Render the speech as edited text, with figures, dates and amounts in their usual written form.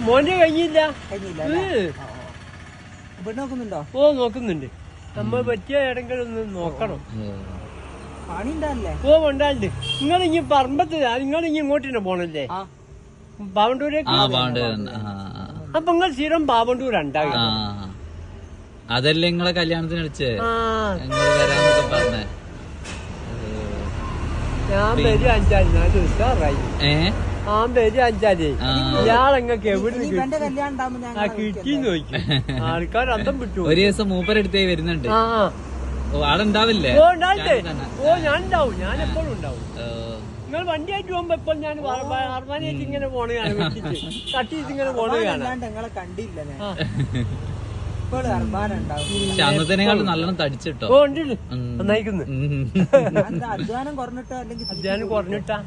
മോന്റെ കഴിഞ്ഞില്ല. നോക്കുന്നുണ്ടോ? ഓ നോക്കുന്നുണ്ട്. നമ്മൾ പറ്റിയ ഇടങ്ങളൊന്ന് നോക്കണം. പണി ഉണ്ടാവില്ലേ? ഓ ഉണ്ടാണ്ട്. നിങ്ങൾ ഇനി പറമ്പത്ത് നിങ്ങൾ ഇനി ഇങ്ങോട്ട് പോണല്ലേ പാവണ്ടൂരേക്ക്? അപ്പൊ നിങ്ങൾ സ്ഥിരം പാവണ്ടൂർ ഉണ്ടാകും. അതല്ലേ നിങ്ങളെ കല്യാണത്തിന് വിളിച്ചേ വരാന്നൊക്കെ പറഞ്ഞേ. ഞാൻ വരും 5 ഞാൻ ഉഷാറായി. ഞാൻ വരും 5 ഇയാളെങ്ങൾക്ക് എവിടെ കിട്ടിന്ന് ചോദിക്കും. ആൾക്കാർ അന്തം വിട്ടു. ഒരു ദിവസം മൂപ്പരെടുത്തേ വരുന്നുണ്ട്. ആടെ ഉണ്ടാവില്ലേ? ഓ ഞാൻ ഉണ്ടാവും. ഞാൻ എപ്പോഴും ഉണ്ടാവും. നിങ്ങൾ വണ്ടിയായിട്ട് പോകുമ്പോ ഇപ്പോൾ ഞാൻ അർമാനായിട്ട് ഇങ്ങനെ പോണതാണ്. കട്ട് ചെയ്ത് ഇങ്ങനെ പോണതാണ്. നിങ്ങളെ കണ്ടില്ല. അന്നത്തേക്കാൾ നല്ലോണം തടിച്ചിട്ടോ? ഓ ഉണ്ട് നന്നായിക്കുന്നു. അധ്വാനം കുറഞ്ഞിട്ടോ അല്ലെങ്കിൽ അധ്വാനം കുറഞ്ഞിട്ടാ.